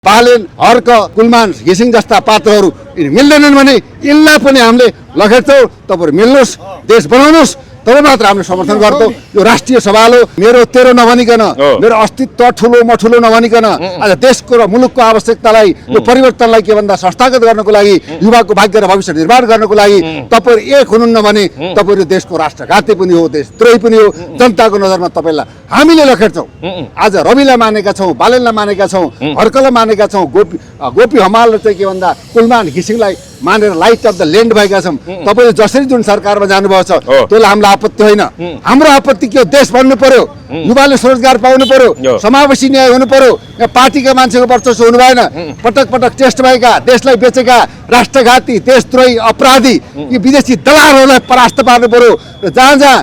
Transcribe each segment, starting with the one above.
बालेन हर्क कुलमान घिसिङ जस्ता पात्रहरू मिल्दैनन् भने यिनलाई पनि हामीले लखेट्छौँ। तपाईहरु मिल्नुस्, देश बनाउनुस्, तब मात्र हामीले समर्थन गर्छौँ। यो राष्ट्रिय सवाल हो। मेरो तेरो नभनिकन, मेरो अस्तित्व ठुलो मठुलो नभनिकन आज देशको र मुलुकको आवश्यकतालाई, यो परिवर्तनलाई के भन्दा संस्थागत गर्नको लागि, युवाको भाग्य र भविष्य निर्माण गर्नको लागि तपाईहरु एक हुनुहुन्न भने तपाईहरु देशको राष्ट्रघाती पनि हो, देशद्रोही पनि हो। जनताको नजरमा तपाईलाई हामीले लखेट्छौँ। आज रविलाई मानेका छौँ, बालेनलाई मानेका छौँ, हर्कलाई मानेका छौँ, गोपी हमाल चाहिँ के भन्दा कुलमान घिसिङलाई मानेर लाइट अफ द ल्यान्ड भएका छौँ। तपाईले जसरी जुन सरकारमा जानुभएको छ त्यसले हामीलाई आपत्ति होइन। हाम्रो आपत्ति के हो? देश बन्नु पर्यो, युवाले स्वरोजगार पाउनु पर्यो, समावेशी न्याय हुनु पर्यो। यहाँ पार्टीका मान्छेको वर्चस्व हुनु भएन। पटक पटक टेस्ट भएका, देशलाई बेचेका राष्ट्रघाती, देशद्रोही, अपराधी यी विदेशी दलालहरूलाई परास्त पार्नु पर्यो। र जहाँ जहाँ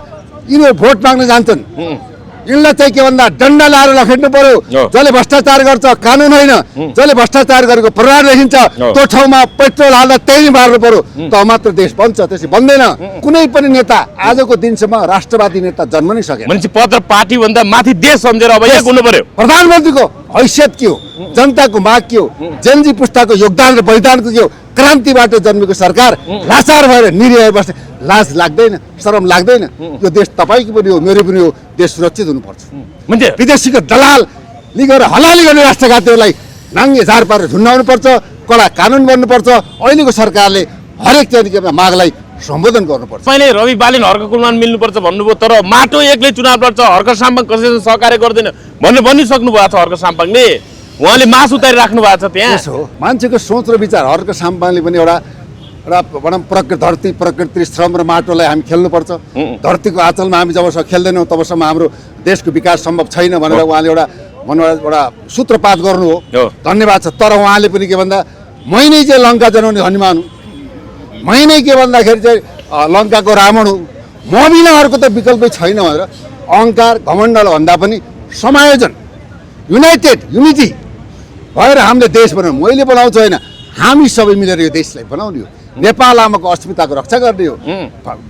यिनीहरू भोट माग्न जान्छन् यिनलाई चाहिँ के भन्दा डन्डा लाएर लखेट्नु पर्यो। जसले भ्रष्टाचार गर्छ कानुन होइन, जसले भ्रष्टाचार गरेको प्रहर देखिन्छ त्यो ठाउँमा पेट्रोल हाल्दा त्यही मार्नु पर्यो। त मात्र देश बन्छ, त्यसै बन्दैन। कुनै पनि नेता आजको दिनसम्म राष्ट्रवादी नेता जन्म नै सकेन। मान्छे पत्र पार्टी भन्दा माथि देश सम्झेर अब एक हुनु पर्यो। प्रधानमन्त्रीको हैसियत के हो? जनताको माग के हो? जेनजी पुस्ताको योगदान र बलिदानको के हो? क्रान्तिबाट जन्मेको सरकार लाचार भएर निरीह बस्ने लाज लाग्दैन, शरम लाग्दैन? यो देश तपाईको पनि हो, मेरो पनि हो। देश सुरक्षित हुनुपर्छ। विदेशीको दलाल लिगेर हलाली गर्ने राष्ट्रघातीहरूलाई नाङ्गे झार पारेर झुन्डाउनु पर्छ, कडा कानुन बन्नुपर्छ। अहिलेको सरकारले हरेक चाहिँ मागलाई सम्बोधन गर्नुपर्छ। पहिले रवि बालेन हर्क कुलमान मिल्नुपर्छ भन्नुभयो, तर माटो एक्लै चुनाव लड्छ, हर्क साम्पाङ कसैले सहकार्य गर्दैन भन्ने भनिसक्नु भएको छ। हर्क साम्पाङले उहाँले मास उतारि राख्नु भएको छ। त्यहाँ मान्छेको सोच र विचार। हर्क साम्पाङले पनि एउटा भनौँ धरती, प्रकृति, श्रम र माटोलाई हामी खेल्नुपर्छ। धरतीको आँचलमा हामी जबसम्म खेल्दैनौँ तबसम्म हाम्रो देशको विकास सम्भव छैन भनेर उहाँले एउटा सूत्रपात गर्नु हो। धन्यवाद छ। तर उहाँले पनि के भन्दा मै नै चाहिँ लङ्का जनाउने हनुमान हुँ, मै नै के भन्दाखेरि चाहिँ लङ्काको रावण हुँ, म बिना अर्को त विकल्पै छैन भनेर अहङ्कार घमण्डले भन्दा पनि समायोजन, युनिटी भएर हामीले देश बनाउनु। मैले बनाउँछु होइन, हामी सबै मिलेर यो देशलाई बनाउने हो। नेपाल आमाको अस्मिताको रक्षा गर्ने हो।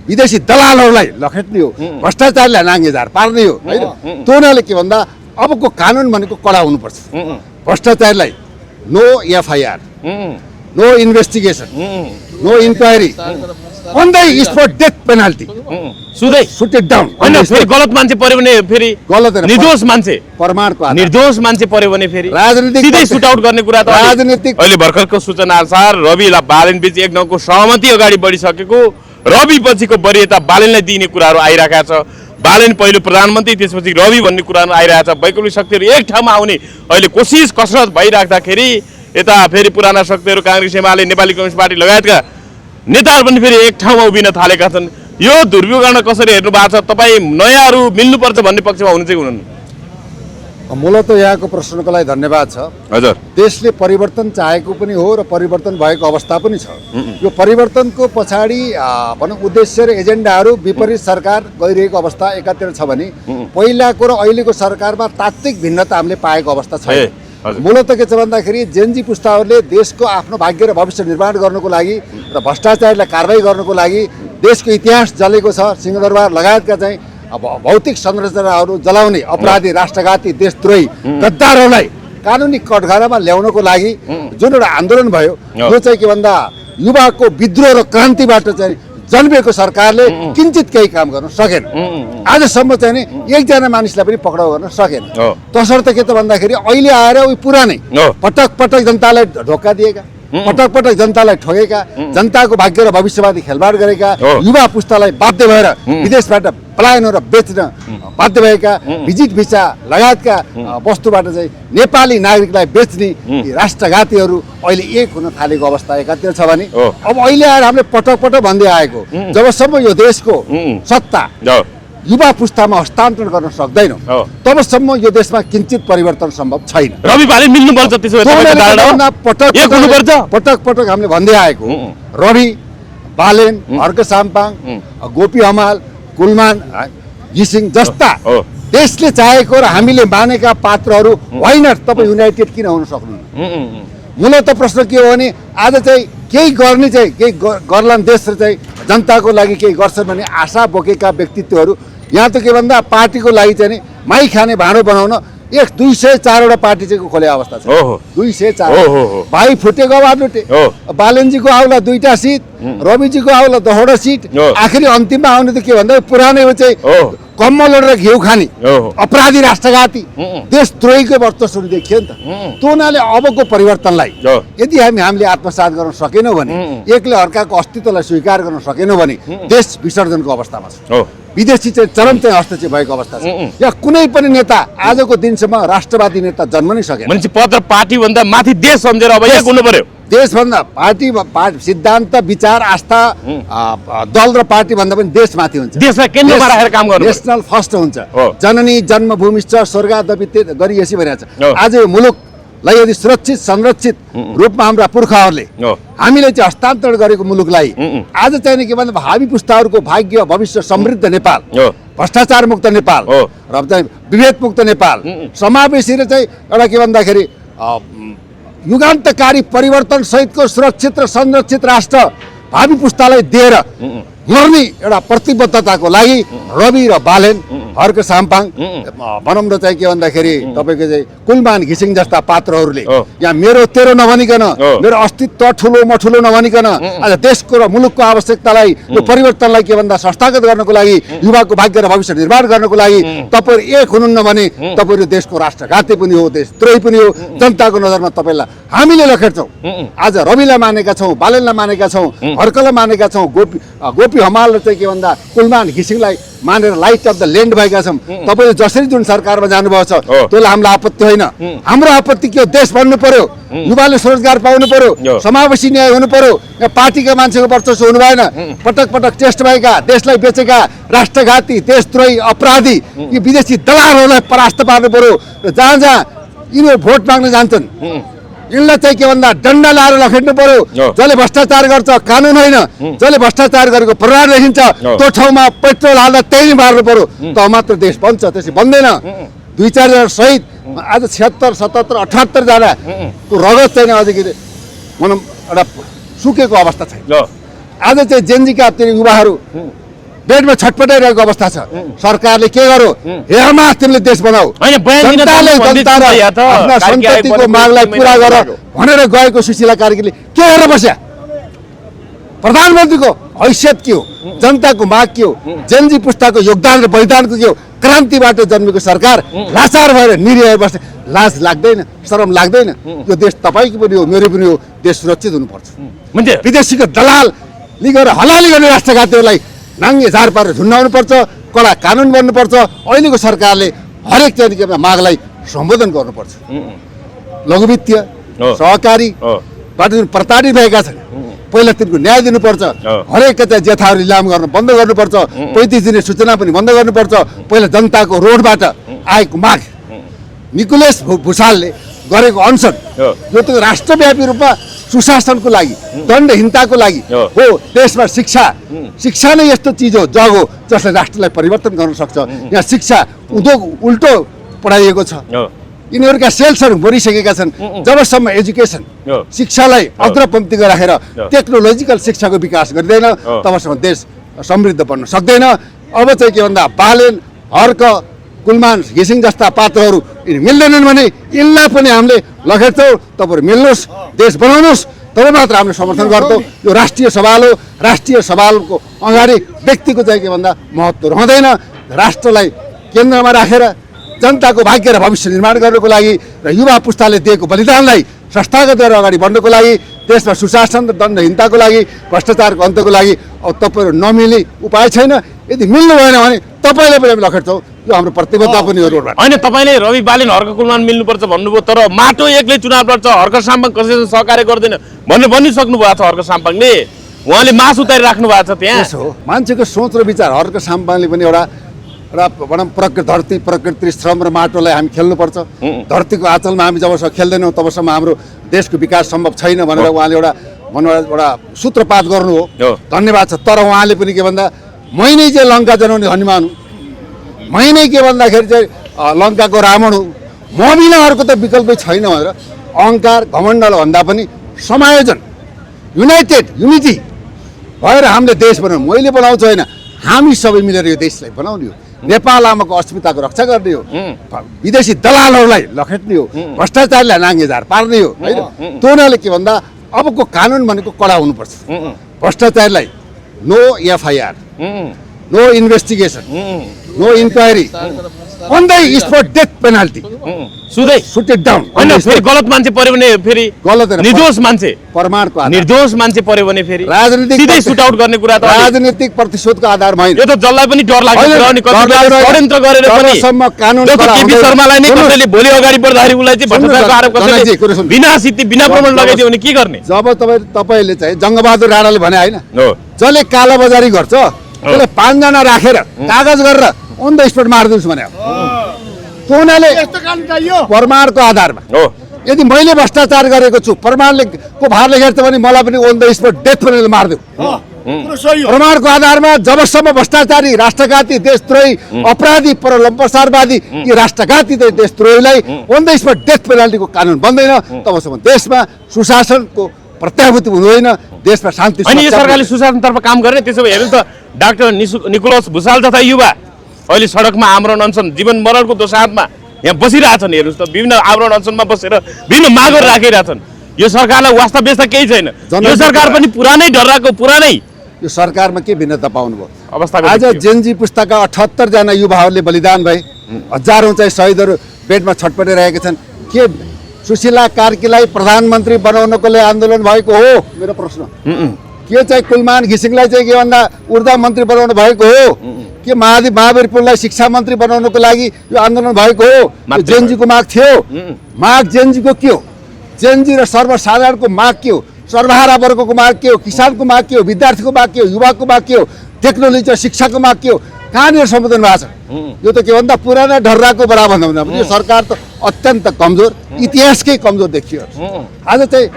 विदेशी दलालहरूलाई लखेट्ने हो, भ्रष्टाचारलाई नाङ्गे झार पार्ने हो होइन। त्यो हुनाले के भन्दा अबको कानुन भनेको कडा हुनुपर्छ। भ्रष्टाचारलाई no FIR, no investigation, no inquiry, on the spot death penalty, shoot it down. गलत मान्छे पर्यो भने फेरि गलत, निर्दोष मान्छे प्रमाणको निर्दोष मान्छे पर्यो भने फेरि राजनीतिक सिधै सुट आउट गर्ने कुरा त राजनीतिक। अहिले भर्खरको सूचना अनुसार रवि र बालेन बीच एक ठाउँको सहमति अगाडि बढिसकेको, रवि पछिको वरियता बालेनलाई दिने कुराहरू आइरहेका छ। बालेन पहिलो प्रधानमन्त्री, त्यसपछि रवि भन्ने कुराहरू आइरहेको छ। वैकल्पिक शक्तिहरू एक ठाउँमा आउने अहिले कोसिस कसरत भइराख्दाखेरि यता फेरि पुराना शक्तिहरू काङ्ग्रेस, एमाले, नेपाली कम्युनिस्ट पार्टी लगायतका नेताहरू पनि फेरि एक ठाउँमा उभिन थालेका छन्। यो ध्रुवीकरण कसरी हेर्नु भएको छ? तपाईँ नयाँहरू मिल्नुपर्छ भन्ने पक्षमा हुनु चाहिँ हुनुहुन्न? मूलत यहाँको प्रश्नको लागि धन्यवाद छ। हजुर, देशले परिवर्तन चाहेको पनि हो र परिवर्तन भएको अवस्था पनि छ। यो परिवर्तनको पछाडि भनौँ उद्देश्य र एजेन्डाहरू विपरीत सरकार गइरहेको अवस्था एकातिर छ भने पहिलाको र अहिलेको सरकारमा तात्विक भिन्नता हामीले पाएको अवस्था छैन। मूलत के छ भन्दाखेरि जेनजी पुस्ताहरूले देशको आफ्नो भाग्य र भविष्य निर्माण गर्नको लागि र भ्रष्टाचारलाई कारवाही गर्नको लागि देशको इतिहास जलेको छ। सिंहदरबार लगायतका चाहिँ भौतिक संरचनाहरू जलाउने अपराधी, राष्ट्रघाती, देशद्रोही गद्दारहरूलाई कानुनी कठघरामा ल्याउनको लागि जुन एउटा आन्दोलन भयो, यो चाहिँ के भन्दा युवाको विद्रोह र क्रान्तिबाट चाहिँ जन्मेको सरकारले किञ्चित केही काम गर्न सकेन। आजसम्म चाहिँ नि एकजना मानिसलाई पनि पक्राउ गर्न सकेन। तसर्थ के त भन्दाखेरि अहिले आएर उही पुरानै पटक पटक जनतालाई धोका दिएका, पटक पटक जनतालाई ठगेका, जनताको भाग्य र भविष्यवादी खेलवाड गरेका, युवा पुस्तालाई बाध्य भएर विदेशबाट पलायन र बेच्न बाध्य भएका, भिजिट भिसा लगायतका वस्तुबाट चाहिँ नेपाली नागरिकलाई बेच्ने राष्ट्रघातीहरू अहिले एक हुन थालेको अवस्था एकातिर छ भने अब अहिले आएर हामीले पटक पटक भन्दै आएको जबसम्म यो देशको सत्ता युवा पुस्तामा हस्तान्तरण गर्न सक्दैनौँ तबसम्म यो देशमा किञ्चित परिवर्तन सम्भव छैन। रवि बालेन मिल्नुपर्छ, त्यसो भए पटक पटक हामीले भन्दै आएको रवि बालेन, हर्क साम्पाङ, गोपी हमाल, कुलमान घिसिङ जस्ता देशले चाहेको र हामीले मानेका पात्रहरू होइन। तपाईँ युनाइटेड किन हुन सक्नुहुन्न? मूलत प्रश्न के हो भने आज चाहिँ केही गर्ने चाहिँ केही गर्लान् देश र चाहिँ जनताको लागि केही गर्छन् भन्ने आशा बोकेका व्यक्तित्वहरू यहाँ त के भन्दा पार्टीको लागि चाहिँ नि माई खाने भाँडो बनाउन 204वटा पार्टी चाहिँ खोले अवस्था छ। ओहो। 204। ओहो। भाइ फुटेको बाटोटे बालनजीको आउला 2टा सिट, रविजीको आउला 10वटा सिट, आखिरी अन्तिममा आउने त के भन्दा पुरानै हो चाहिँ कम्मल ओढेर घिउ खाने अपराधी राष्ट्रघाती देशद्रोहीको वर्चस्व सुरु देखियो नि त। त्यो हुनाले अबको परिवर्तनलाई यदि हामीले आत्मसात गर्न सकेनौँ भने, एकले अर्काको अस्तित्वलाई स्वीकार गर्न सकेनौँ भने देश विसर्जनको अवस्थामा छ। विदेशी चाहिँ चरम चाहिँ हस्तक्षेप भएको अवस्था छ। यहाँ कुनै पनि नेता आजको दिनसम्म राष्ट्रवादी नेता जन्म नै सकेन। मान्छे पत्र पार्टी भन्दा माथि देश सम्झेर अब यहाँ गुन्नु पर्यो। देशभन्दा पार्टी सिद्धान्त विचार आस्था दल र पार्टी भन्दा पनि देशमाथि हुन्छ। देशलाई केन्द्रमा राखेर काम गर्नु। नेसनल फर्स्ट हुन्छ। जननी जन्मभूमिश्च स्वर्गादपि गरिएसी भनेको छ। आज यो मुलुकलाई यदि सुरक्षित संरक्षित रूपमा हाम्रा पुर्खाहरूले हामीले चाहिँ हस्तान्तरण गरेको मुलुकलाई आज चाहिँ के भन्दा भावी पुस्ताहरूको भाग्य भविष्य समृद्ध नेपाल, भ्रष्टाचार मुक्त नेपाल र चाहिँ विभेद मुक्त नेपाल, समावेशी र चाहिँ एउटा के भन्दाखेरि युगान्तकारी परिवर्तन सहितको सुरक्षित र संरक्षित राष्ट्र भावी पुस्तालाई दिएर मर्ने एउटा प्रतिबद्धताको लागि रवि र बालेन, हर्क साम्पाङ भनौँ न चाहिँ के भन्दाखेरि तपाईँको चाहिँ कुलमान घिसिङ जस्ता पात्रहरूले यहाँ मेरो तेरो नभनिकन, मेरो अस्तित्व ठुलो म ठुलो नभनिकन आज देशको र मुलुकको आवश्यकतालाई यो परिवर्तनलाई के भन्दा संस्थागत गर्नको लागि, युवाको भाग्य र भविष्य निर्माण गर्नको लागि तपाईहरू एक हुनुहुन्न भने तपाईहरू देशको राष्ट्रघाती पनि हो, देशद्रोही पनि हो। जनताको नजरमा तपाईँलाई हामीले लखेट्छौँ। आज रविलाई मानेका छौँ, बालेनलाई मानेका छौँ, हर्कलाई मानेका छौँ, गोपी हमाल र चाहिँ के भन्दा कुलमान घिसिङलाई मानेर लाइट अफ द ल्यान्ड भएका छौँ। तपाईँले जसरी जुन सरकारमा जानुभएको छ त्यसलाई हामीलाई आपत्ति होइन। हाम्रो आपत्ति के हो? देश बन्नु पर्यो, युवाले स्वरोजगार पाउनु पर्यो, समावेशी न्याय हुनु पर्यो। यहाँ पार्टीका मान्छेको वर्चस्व हुनु भएन। पटक पटक टेस्ट भएका, देशलाई बेचेका राष्ट्रघाती देशद्रोही अपराधी यी विदेशी दलालहरूलाई परास्त पार्नु पर्यो। र जहाँ जहाँ यिनीहरू भोट माग्न जान्छन् यिनलाई चाहिँ के भन्दा डन्डा लाएर लखेट्नु पर्यो। जसले भ्रष्टाचार गर्छ कानुन होइन, जसले भ्रष्टाचार गरेको प्रहार देखिन्छ त्यो ठाउँमा पेट्रोल हाल्दा त्यही मार्नु पर्यो। त मात्र देश बन्छ, त्यसै बन्दैन। 2-4 जना शहीद आज 76, 77, 78 जनाको रगत चाहिँ अझै भनौँ एउटा सुकेको अवस्था छैन। आज चाहिँ जेनजीका युवाहरू बेडमा छटपटाइरहेको अवस्था छ। सरकारले के गर्यो? हेरमा तिमीले देश बनाऊ, जनताले जनता र आफ्ना सन्ततिको मागलाई पुरा गर भनेर गएको सुशीला कार्कीले के गरेर बस्या? प्रधानमन्त्रीको हैसियत के हो? जनताको माग के हो? जेनजी पुस्ताको योगदान र बलिदानको के हो? क्रान्तिबाट जन्मेको सरकार लाचार भएर निरीह बस्ने लाज लाग्दैन? शरम लाग्दैन? यो देश तपाईँको पनि हो, मेरो पनि हो। देश सुरक्षित हुनुपर्छ। विदेशीको दलाल लिगेर हलाली गर्ने राष्ट्रघातीहरूलाई नाङ्गे झार पारेर झुन्डाउनु पर्छ, कडा कानुन बन्नुपर्छ। अहिलेको सरकारले हरेक चाहिँ मागलाई सम्बोधन गर्नुपर्छ। लघुवित्तीय सहकारीबाट जुन प्रताडित भएका छन् पहिला तिनको न्याय दिनुपर्छ। हरेक चाहिँ जेठाहरू लिलाम गर्न बन्द गर्नुपर्छ। 35 दिने सूचना पनि बन्द गर्नुपर्छ। पहिला जनताको रोडबाट आएको माग निकोलेस भुसालले गरेको अनसन यो त राष्ट्रव्यापी रूपमा सुशासनको लागि, दण्डहीनताको लागि हो। देशमा शिक्षा नै यस्तो चिज हो, जग हो जसले राष्ट्रलाई परिवर्तन गर्न सक्छ। यहाँ शिक्षा उद्योग उल्टो पढाइएको छ। यिनीहरूका सेल्सहरू मरिसकेका छन्। जबसम्म एजुकेसन शिक्षालाई अग्रपङ्क्तिमा राखेर टेक्नोलोजिकल शिक्षाको विकास गरिँदैन तबसम्म देश समृद्ध बन्न सक्दैन। अब चाहिँ के भन्दा बालेन, हर्क, कुलमान घिसिङ जस्ता पात्रहरू मिल्दैनन् भने यिनलाई पनि हामीले लखेट्छौँ। तपाईँहरू मिल्नुहोस्, देश बनाउनुहोस्, तब मात्र हामीले समर्थन गर्छौँ। यो राष्ट्रिय सवाल हो। राष्ट्रिय सवालको अगाडि व्यक्तिको चाहिँ के भन्दा महत्त्व रहँदैन। राष्ट्रलाई केन्द्रमा राखेर जनताको भाग्य र भविष्य निर्माण गर्नको लागि र युवा पुस्ताले दिएको बलिदानलाई संस्थागत गरेर अगाडि बढ्नको लागि, देशमा सुशासन र दण्डहीनताको लागि, भ्रष्टाचारको अन्तको लागि अब तपाईँहरू नमिल्ने उपाय छैन। यदि मिल्नु भएन भने तपाईँले पनि हामी लखेट्छौँ। यो हाम्रो प्रतिबद्धता पनि हो। रोडमा होइन, तपाईँले रवि बालेन हर्क कुलमान मिल्नुपर्छ भन्नुभयो, तर माटो एक्लै चुनाव लड्छ, हर्क साम्पाङ कसैले सहकार्य गर्दैन भन्ने भनिसक्नु भएको छ। हर्क साम्पाङले उहाँले मास उतारिराख्नु भएको छ त्यहाँ। हो मान्छेको सोच र विचार। हर्क साम्पाङले पनि एउटा भनौँ धरती, प्रकृति, श्रम र माटोलाई हामी खेल्नुपर्छ। धरतीको आँचलमा हामी जबसम्म खेल्दैनौँ तबसम्म हाम्रो देशको विकास सम्भव छैन भनेर उहाँले एउटा सूत्रपात गर्नु हो। धन्यवाद छ। तर उहाँले पनि के भन्दा मै नै चाहिँ लङ्का जनाउने हनुमान हुँ, मै नै के भन्दाखेरि चाहिँ लङ्काको रावण हुँ, म बिना अर्को त विकल्पै छैन भनेर अहङ्कार घमण्डले भन्दा पनि समायोजन, युनिटी भएर हामीले देश बनाउँ। मैले बनाउँछु होइन, हामी सबै मिलेर यो देशलाई बनाउने हो। नेपाल आमाको अस्मिताको रक्षा गर्ने हो, विदेशी दलालहरूलाई लखेट्ने हो, भ्रष्टाचारलाई नाङ्गेझार पार्ने हो होइन। त्यो हुनाले के भन्दा अबको कानुन भनेको कडा हुनुपर्छ। भ्रष्टाचारलाई no FIR, no investigation, no inquiry, on the spot death penalty, सुदै सुट इट डाउन। होइन फेरि गलत मान्छे पर्यो भने फेरि गलत होइन, निर्दोष मान्छे प्रमाणको आधार, निर्दोष मान्छे पर्यो भने फेरि राजनीतिक सिधै सुट आउट गर्ने कुरा त राजनीतिक प्रतिशोधको आधारमा होइन। यो त जसलाई पनि डर लाग्छ होइन, अनि डर लाग्छ। षड्यन्त्र गरेर पनि जबसम्म कानुन जस्तो कडा केपी हुँदैन- शर्मालाई नै सुन्नुहोस्, कसैले भोलि अगाडि बढ्दाखेरि उसलाई चाहिँ भ्रष्टाचारको आरोप जनकजी, कुरो कसैले सुन्नुहोस्। बिना सिद्धि बिना प्रमाण लगाइदियो भने के गर्ने जब तपाईँले चाहिँ जङ्गबहादुर राणाले भने होइन, हो जसले कालोबजारी गर्छ त्यसले 5 जना राखेर कागज गरेर अन द स्पट मारिदिनुहोस् भने हो। त्यो हुनाले प्रमाणको आधारमा हो यदि मैले भ्रष्टाचार गरेको छु, प्रमाणले को भार लेखेर त भने मलाई पनि on the spot death penalty मारिदियो। प्रमाणको आधारमा जबसम्म भ्रष्टाचारी, राष्ट्रघाती, देशद्रोही, अपराधी, प्रसारवादी यी राष्ट्रघाती देशद्रोहीलाई अन द स्पट डेथ पेनाल्टीको कानुन बन्दैन, तबसम्म देशमा सुशासनको प्रत्याभूति हुँदैन, देशमा शान्ति। अनि यो सरकारले सुशासनतर्फ काम गर्ने। त्यसो भए हेर्नु त डाक्टर निकोलस भुसाल जस्ता युवा अहिले सडकमा आमरण अनसन जीवन मरणको दोसाँधमा यहाँ बसिरहेछन्। हेर्नुहोस् त विभिन्न आमरण अनसनमा बसेर विभिन्न मागहरू राखिरहेछन्। यो सरकारलाई वास्ता बेस्ता केही छैन। यो सरकार पनि पुरानै डराएको पुरानै यो सरकारमा के भिन्नता पाउनुभयो? अवस्थाको आज देखियो। जेनजी पुस्ताका 78 जना युवाहरूले बलिदान भए, हजारौं चाहिँ शहीदहरू बेडमा छटपटिरहेका छन्। के सुशीला कार्कीलाई प्रधानमन्त्री बनाउनको लागि आन्दोलन भएको हो? मेरो प्रश्न के चाहिँ कुलमान घिसिङलाई चाहिँ के भन्दा ऊर्जा मन्त्री बनाउनु भएको हो? के महावीर पुललाई शिक्षा मन्त्री बनाउनको लागि यो आन्दोलन भएको हो? यो जेनजीको माग थियो। माग जेनजीको के हो? जेनजी र सर्वसाधारणको माग के हो? सर्वहारा वर्गको माग के हो? किसानको माग के हो? विद्यार्थीको माग के हो? युवाको माग के हो? टेक्नोलोजी र शिक्षाको माग के हो? कहाँनिर सम्बोधन भएको छ? यो त के भन्दा पुराना ढर्राको बराबर भन्दा यो सरकार त अत्यन्त कमजोर, इतिहासकै कमजोर देखियो। आज चाहिँ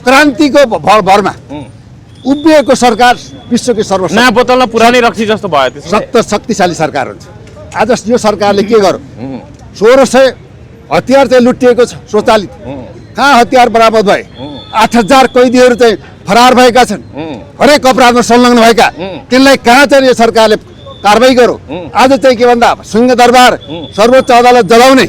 क्रान्तिको भरमा उभिएको सरकार विश्वकै नयाँ बोतलमा पुरानै रक्सी जस्तो भयो त्यो शक्तिशाली सरकार हुन्छ। आज यो सरकारले के गर्यो? 1600 हतियार चाहिँ लुटिएको छ स्वचालित। कहाँ हतियार बरामद भए? 8000 कैदीहरू चाहिँ फरार भएका छन्, हरेक अपराधमा संलग्न भएका। तिनलाई कहाँ चाहिँ यो सरकारले कारबाही गर्यो? आज चाहिँ के भन्दा सिंहदरबार सर्वोच्च अदालत जलाउने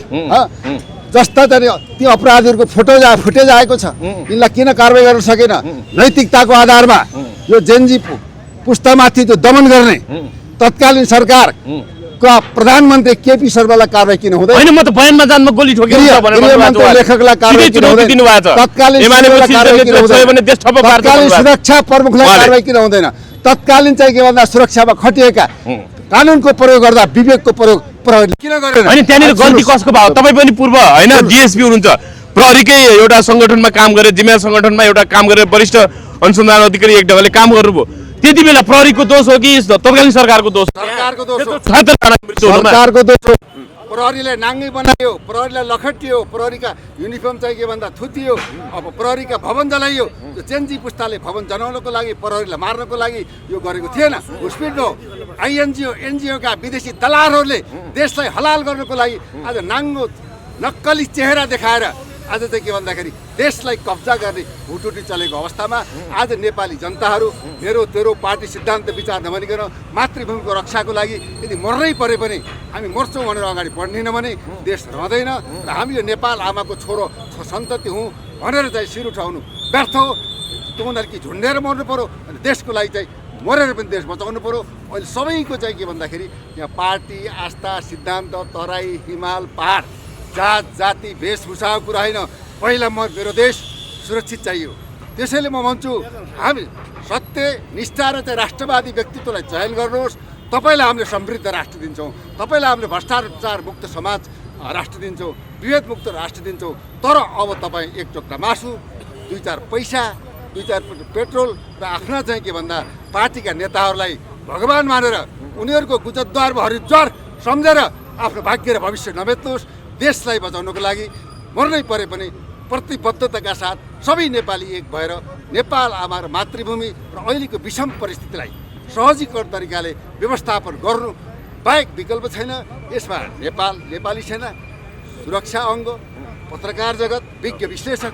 जस्ता चाहिँ ती अपराधीहरूको फुटेज आएको छ। यिनलाई किन कारबाही गर्न सकेन? नैतिकताको आधारमा यो जेनजी पुस्तामाथि जो दमन गर्ने तत्कालीन सरकार प्रधानमन्त्री केपी शर्मालाई कारबाही किन हुँदैन? होइन म त बयानमा जानमा गोली ठोकेर लेखकलाई कारबाही किन हुँदैन? तत्कालीन सुरक्षा प्रमुखलाई कारबाही किन हुँदैन? तत्कालीन चाहिँ के भन्दा सुरक्षामा खटिएका कानुनको प्रयोग गर्दा विवेकको प्रयोग किन गरेन? अनि त्यहाँनिर गल्ती कसको भयो? तपाईँ पनि पूर्व होइन डिएसपी हुनुहुन्छ, प्रहरीकै एउटा सङ्गठनमा काम गरेर जिम्मेवार सङ्गठनमा एउटा काम गरेर वरिष्ठ अनुसन्धान अधिकारी एक ढङ्गले काम गर्नुभयो। त्यति बेला प्रहरीको दोष हो कि तत्कालीन सरकारको दोष? सरकारको दोष हो। 77 सरकारको दोष हो। प्रहरीलाई नाङ्गै बनायो, प्रहरीलाई लखटियो, प्रहरीका युनिफर्म चाहिँ के भन्दा थुतियो, अब प्रहरीका भवन जलाइयो। त्यो जेनजी पुस्ताले भवन जलाउनको लागि, प्रहरीलाई मार्नको लागि यो गरेको थिएन। घुसपिट हो। आइएनजिओ एनजिओका विदेशी दलालहरूले देशलाई हलाल गर्नको लागि आज नाङ्गो नक्कली चेहरा देखाएर आज चाहिँ के भन्दाखेरि देशलाई कब्जा गर्ने हुटुटी चलेको अवस्थामा आज नेपाली जनताहरू मेरो तेरो पार्टी सिद्धान्त विचार नभनिकन मातृभूमिको रक्षाको लागि यदि मर्नै परे पनि हामी मर्छौँ भनेर अगाडि बढ्दैनौँ भने देश रहँदैन। र हामी यो नेपाल आमाको छोरो सन्तति हुँ भनेर चाहिँ शिर उठाउनु व्यर्थ हो। त्यो उनीहरू झुन्डेर मर्नु पऱ्यो अनि देशको लागि चाहिँ मरेर पनि देश बचाउनु पऱ्यो। अहिले सबैको चाहिँ के भन्दाखेरि यहाँ पार्टी, आस्था, सिद्धान्त, तराई, हिमाल, पहाड, जात, जाति, वेशभूषाको कुरा होइन। पहिला मेरो देश सुरक्षित चाहियो। त्यसैले म भन्छु हामी सत्य, निष्ठा र चाहिँ राष्ट्रवादी व्यक्तित्वलाई चयन गर्नुहोस्। तपाईँलाई हामीले समृद्ध राष्ट्र दिन्छौँ, तपाईँलाई हामीले भ्रष्टाचार मुक्त समाज राष्ट्र दिन्छौँ, विभेद मुक्त राष्ट्र दिन्छौँ। तर अब तपाईँ एक टोक्रा मासु, 2-4 पैसा, 2-4 पेट्रोल र आफ्ना चाहिँ के भन्दा पार्टीका नेताहरूलाई भगवान मानेर उनीहरूको गुजद्वार हरिद्वार सम्झेर आफ्नो भाग्य र भविष्य नबेच्नुहोस्। देशलाई बचाउनको लागि मर्नै परे पनि प्रतिबद्धताका साथ सबै नेपाली एक भएर नेपाल आमा र मातृभूमि र अहिलेको विषम परिस्थितिलाई सहजीकरण तरिकाले व्यवस्थापन गर्नु बाहेक विकल्प छैन। यसमा नेपाली सेना, सुरक्षा अङ्ग, पत्रकार जगत, विज्ञ विश्लेषक,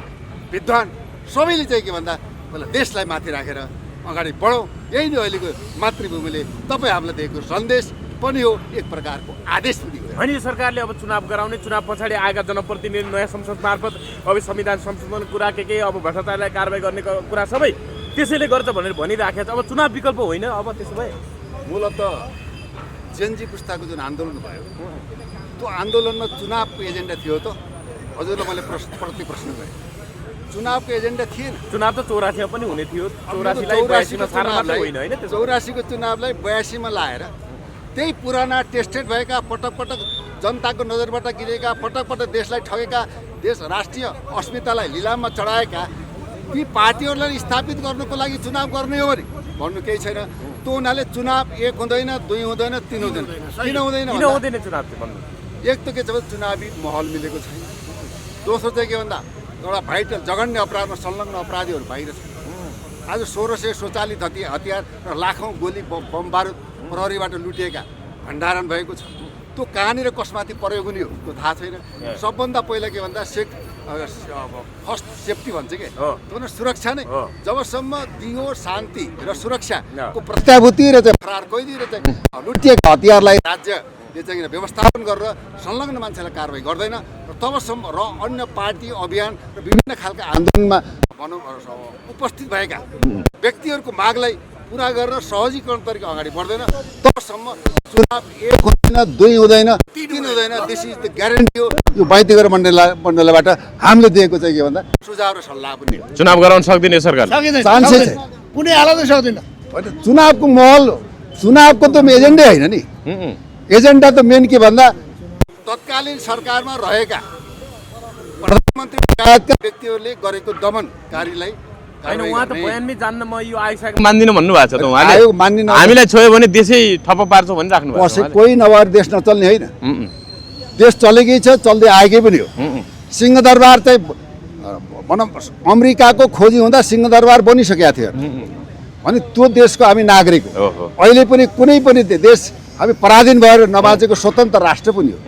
विद्वान सबैले चाहिँ के भन्दा पहिला देशलाई माथि राखेर अगाडि बढौँ। यही नै अहिलेको मातृभूमिले तपाईँ हामीलाई दिएको सन्देश। पनि हो, एक प्रकारको आदेश पनि हो। होइन, यो सरकारले अब चुनाव गराउने, चुनाव पछाडि आएका जनप्रतिनिधि नयाँ संसद मार्फत अब संविधान संशोधन कुरा के अब भ्रष्टाचारलाई कारबाही गर्ने कुरा सबै त्यसैले गर्छ भनेर भनिराखेको छ। अब चुनाव विकल्प होइन अब त्यसो भए मूलत जेनजी पुस्ताको जुन आन्दोलन भयो त्यो आन्दोलनमा चुनावको एजेन्डा थियो त? हजुरलाई मैले प्रति प्रश्न गरेँ, चुनावको एजेन्डा थिएन। चुनाव त 84 पनि हुने थियो, 84लाई 82 मा सार्न मात्रै होइन होइन, 84को चुनावलाई 82 मा लाएर त्यही पुराना टेस्टेड भएका, पटक पटक जनताको नजरबाट गिरेका, पटक पटक देशलाई ठगेका, देश राष्ट्रिय अस्मितालाई लिलाममा चढाएका ती पार्टीहरूलाई स्थापित गर्नुको लागि चुनाव गर्ने हो भने भन्नु केही छैन। त्यो हुनाले चुनाव 1 हुँदैन, 2 हुँदैन, 3 हुँदैन। किन हुँदैन? किन हुँदैन चुनाव चाहिँ भन्नु? एक त के छ भने चुनावी माहौल मिलेको छैन। दोस्रो चाहिँ के भन्दा एउटा भाइटल जघन्य अपराधमा संलग्न अपराधीहरू बाहिर छन्। आज 1600 स्वचालित हतियार र लाखौँ गोली बम बारुद प्रहरीबाट लुटिएका भण्डारण भएको छ। त्यो कहाँनिर कसमाथि प्रयोग हुने हो त्यो थाहा छैन। सबभन्दा पहिला के भन्दा फर्स्ट सेफ्टी भन्छ के, त्यो न सुरक्षा नै। जबसम्म दिगो शान्ति र सुरक्षाको प्रत्याभूति र चाहिँ फरार कैदी र चाहिँ लुटिएका हतियारलाई राज्यले चाहिँ व्यवस्थापन गरेर संलग्न मान्छेलाई कारबाही गर्दैन र तबसम्म र अन्य पार्टी अभियान र विभिन्न खालका आन्दोलनमा भनौँ उपस्थित भएका व्यक्तिहरूको मागलाई पुरा गरेर सहजीकरण तरिका अगाडि बढ्दैन तबसम्म चुनाव 1 हुँदैन, 2 हुँदैन, 3 हुँदैन। दिस इज द ग्यारेन्टी हो। यो बाइतीगर मण्डलबाट हामीले दिएको चाहिँ के भन्दा सुझाव र सल्लाह पनि हो। चुनाव गराउन सक्दैन सरकार? चान्सै छैन, कुनै हालतै सक्दैन। चुनावको माहौल, चुनावको त एजेन्डै होइन नि। एजेन्डा त मेन के भन्दा तत्कालीन सरकारमा रहेका प्रधानमन्त्री लगायतका व्यक्तिहरूले गरेको दमनकारीलाई होइन, उहाँ त बयानमै जान्न म यो आइसकेको मान्दिनँ भन्नुभएको छ त उहाँले। आयोग मान्दिनँ, हामीलाई छोयो भने देशै ठप्प पार्छ भनिराख्नु भएको छ उहाँले। कोही नभएर देश नचल्ने होइन, देश चलेकै छ, चल्दै आएकै पनि हो। सिंहदरबार चाहिँ भनौँ अमेरिकाको खोजी हुँदा सिंहदरबार बनिसकेका थियो भने त्यो देशको हामी नागरिक हो। अहिले पनि कुनै पनि देश हामी पराधीन भएर नबाचेको स्वतन्त्र राष्ट्र पनि हो।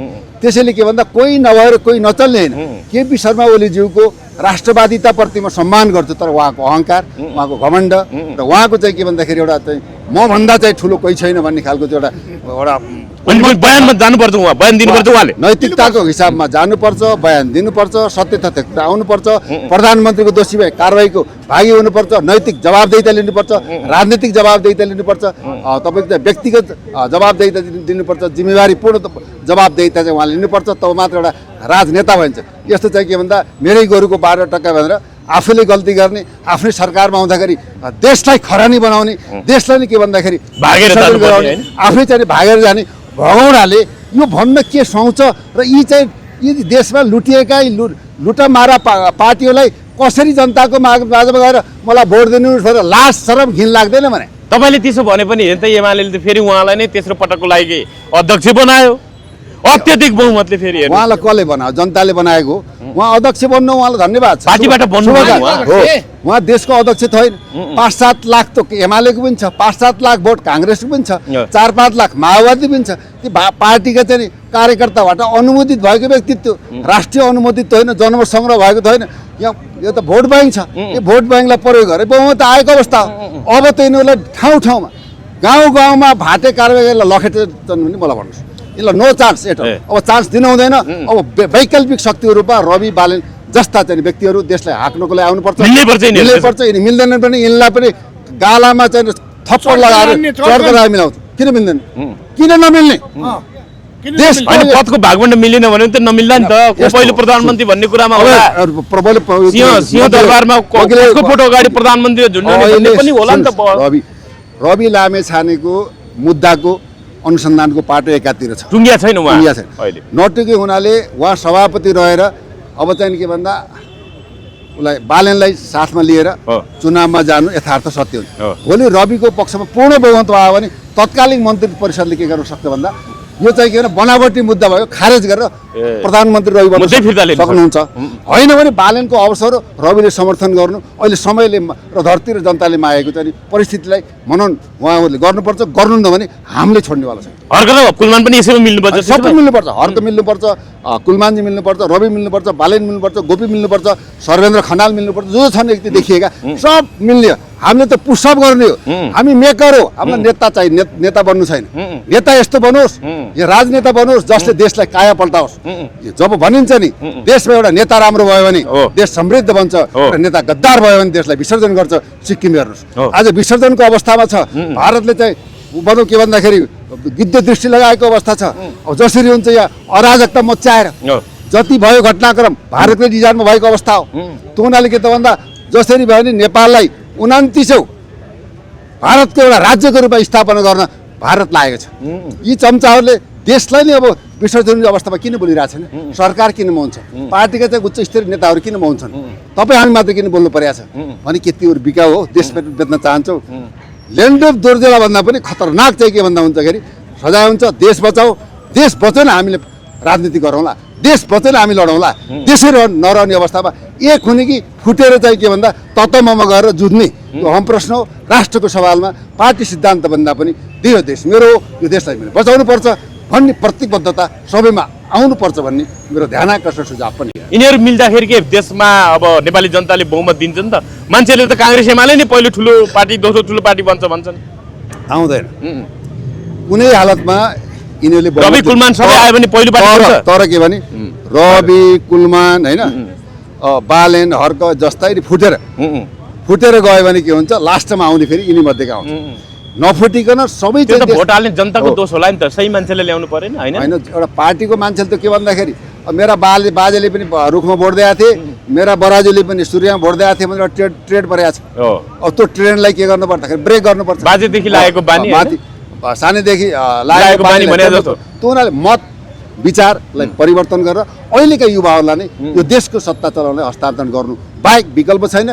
त्यसैले के भन्दा कोही नभएर कोही नचल्ने होइन। केपी शर्मा ओलीज्यूको राष्ट्रवादिताप्रति म सम्मान गर्छु, तर उहाँको अहङ्कार, उहाँको घमण्ड र उहाँको चाहिँ के भन्दाखेरि एउटा चाहिँ मभन्दा चाहिँ ठुलो कोही छैन भन्ने खालको चाहिँ एउटा बयानमा जानुपर्छ, उहाँ बयान दिनुपर्छ। उहाँले नैतिकताको हिसाबमा जानुपर्छ, बयान दिनुपर्छ, सत्य तथ्य आउनुपर्छ, प्रधानमन्त्रीको दोषी भए कारबाहीको भागी हुनुपर्छ, नैतिक जवाबदेहिता लिनुपर्छ, राजनीतिक जवाबदेहिता लिनुपर्छ, तपाईँको चाहिँ व्यक्तिगत जवाबदेहिता दिनुपर्छ, जिम्मेवारीपूर्ण जवाबदेहिता चाहिँ उहाँले लिनुपर्छ। तब मात्र एउटा राजनेता भइन्छ। यस्तो चाहिँ के भन्दा मेरै गोरुको 12 टक्का भनेर आफूले गल्ती गर्ने, आफ्नै सरकारमा आउँदाखेरि देशलाई खरानी बनाउने, देशलाई नै के भन्दाखेरि भागेर गराउने, आफै चाहिँ भागेर जाने भगौडाले यो भन्न के सुहाउँछ र यी देशमा लुटिएका लुटामारा पार्टीहरूलाई कसरी जनताको माझमा गएर मलाई भोट दिनुहोस् भनेर लाज शरम घिन लाग्दैन भने? तपाईँले त्यसो भने पनि हेर्नु त एमाले त फेरि उहाँलाई नै तेस्रो पटकको लागि अध्यक्ष बनायो, अत्यधिक बहुमतले। फेरि उहाँलाई कसले बनायो? जनताले बनाएको। उहाँ अध्यक्ष बन्नु उहाँलाई धन्यवाद छ। पार्टीबाट बन्नु हो, उहाँ देशको अध्यक्ष छैन। 5-7 लाख त एमालेको पनि छ, 5-7 लाख भोट काङ्ग्रेसको पनि छ, 4-5 लाख माओवादी पनि छ। ती पार्टीका चाहिँ कार्यकर्ताबाट अनुमोदित भएको व्यक्तित्व, राष्ट्रिय अनुमोदित होइन, जन्म सङ्ग्रह भएको त होइन। यो त भोट ब्याङ्क छ। यो भोट ब्याङ्कलाई प्रयोग गरेर बहुमत आएको अवस्था हो। अब त यिनीहरूलाई ठाउँ ठाउँमा गाउँ गाउँमा भाटे कारबाहीलाई लखेट्छन् भने मलाई भन्नुहोस्, यसलाई नो चान्स एट। अब चान्स दिनु हुँदैन। अब वैकल्पिक शक्तिको रूपमा रवि बालेन जस्ता चाहिँ व्यक्तिहरू देशलाई हाक्नुको लागि आउनुपर्छ, मिल्नुपर्छ। यिनी मिल्दैन पनि, यिनलाई पनि गालामा चाहिँ थप्पड लगाएर चर्का मिलाउँछ। किन मिल्दैन? किन नमिल्ने? देश पदको भागवण्ड मिलेन भने त नमिल्ला नि त। को पहिलो प्रधानमन्त्री भन्ने कुरामा सिंह दरबारमा कसको फोटो अगाडि प्रधानमन्त्री झुन्ड्याउने पनि होला नि त। रवि लामेछानेको मुद्दाको अनुसन्धानको पाटो एकातिर छ, टुङ्गिया छैन उहाँ अहिले। नटुके हुनाले उहाँ सभापति रहेर अब चाहिँ के भन्दा उसलाई बालेनलाई साथमा लिएर चुनावमा जानु यथार्थ सत्य हुन्छ। भोलि रविको पक्षमा पूर्ण बहुमत भयो भने तत्कालीन मन्त्री परिषदले के गर्न सक्छ भन्दा यो चाहिँ के भने बनावटी मुद्दा भयो, खारेज गरेर प्रधानमन्त्री रवि बन्न मुद्दै फिर्ता लिनु सक्नुहुन्छ होइन भने बालेनको अवसर रविले समर्थन गर्नु अहिले समयले र धरती र जनताले मागेको चाहिँ परिस्थितिलाई मनन उहाँहरूले गर्नुपर्छ गर्नुहुन्न भने हामीले छोड्नेवाला छैन हर्क र कुलमान पनि यसैमा मिल्नुपर्छ सबै मिल्नुपर्छ हर्क मिल्नुपर्छ कुलमानजी मिल्नुपर्छ रवि मिल्नुपर्छ बालेन मिल्नुपर्छ गोपी मिल्नुपर्छ सर्वेन्द्र खनाल मिल्नुपर्छ जो छन् व्यक्ति देखिएका सब मिल्ने हो हामीले त पुसअप गर्ने हो हामी मेकर हो हामीलाई नेता चाहिए नेता बन्नु छैन नेता यस्तो बनोस् यो राजनेता बनोस् जसले देशलाई काया पल्टाओस् जब भनिन्छ नि देशमा एउटा नेता राम्रो भयो भने देश समृद्ध बन्छ एउटा नेता गद्दार भयो भने देशलाई विसर्जन गर्छ सिक्किम हेर्नुहोस् आज विसर्जनको अवस्थामा छ भारतले चाहिँ भनौँ के भन्दाखेरि गिद्ध दृष्टि लगाएको अवस्था छ अब जसरी हुन्छ यहाँ अराजकता मच्चाएर जति भयो घटनाक्रम भारतकै डिजाइनमा भएको अवस्था हो त्यो हुनाले के त भन्दा जसरी भयो भने नेपाललाई 29औं भारतको एउटा राज्यको रूपमा स्थापना गर्न भारत लागेको छ यी चम्चाहरूले देशलाई नै अब विसर्जन अवस्थामा किन बोलिरहेको छैन सरकार किन मौन्छ पार्टीका चाहिँ उच्च स्तरीय नेताहरू किन मौन्छन् तपाईँ हामी मात्र किन बोल्नु परेको छ भने केटीहरू बिकाउ हो देश बेच्न चाहन्छौ ल्यान्ड अफ दोर्जेला भन्दा पनि खतरनाक चाहिँ के भन्दा हुन्छखेरि सजाय हुन्छ देश बचाऊ देश बचाउन हामीले राजनीति गरौँला देश बचाउन हामी लडौँला देशै नरहने अवस्थामा एक हुने कि फुटेर चाहिँ के भन्दा तत्त्वमा गएर जुझ्ने यो हम प्रश्न हो राष्ट्रको सवालमा पार्टी सिद्धान्त भन्दा पनि यो देश मेरो हो यो देशलाई मैले बचाउनु पर्छ भन्ने प्रतिबद्धता सबैमा आउनुपर्छ भन्ने मेरो ध्यानाकर्षण सुझाव पनि हो यिनीहरू मिल्दाखेरि के देशमा अब नेपाली जनताले बहुमत दिन्छ नि त मान्छेले त काङ्ग्रेस एमाले नै पहिलो ठुलो पार्टी दोस्रो ठुलो पार्टी बन्छ भन्छन् आउँदैन कुनै हालतमा यिनीहरूले रवि कुलमान सबै आयो भने पहिलो पार्टी बन्छ तर के भने रवि कुलमान होइन बालेन हर्क जस्ता फुटेर गयो भने के हुन्छ लास्टमा आउने फेरि यिनी मध्येका आउँछ नफुटिकन सबै त्यो त भोट हाल्ने जनताको दोष होला नि त सही मान्छेले ल्याउनु परेन होइन होइन एउटा पार्टीको मान्छेले त के भन्दाखेरि मेरा बाजेले पनि रुखमा भोट दिएको थिए मेरा बराजुले पनि सूर्यमा भोट दिएको थिए भनेर ट्रेड परेको छ अब त्यो ट्रेन्डलाई के गर्नु पर्दाखेरि ब्रेक गर्नुपर्छ बाजेदेखि लागेको बानी सानैदेखि लागेको बानी भने जस्तो त्यो उनीहरूले मत विचारलाई परिवर्तन गरेर अहिलेका युवाहरूलाई नै यो देशको सत्ता चलाउनलाई हस्तान्तरण गर्नु बाहेक विकल्प छैन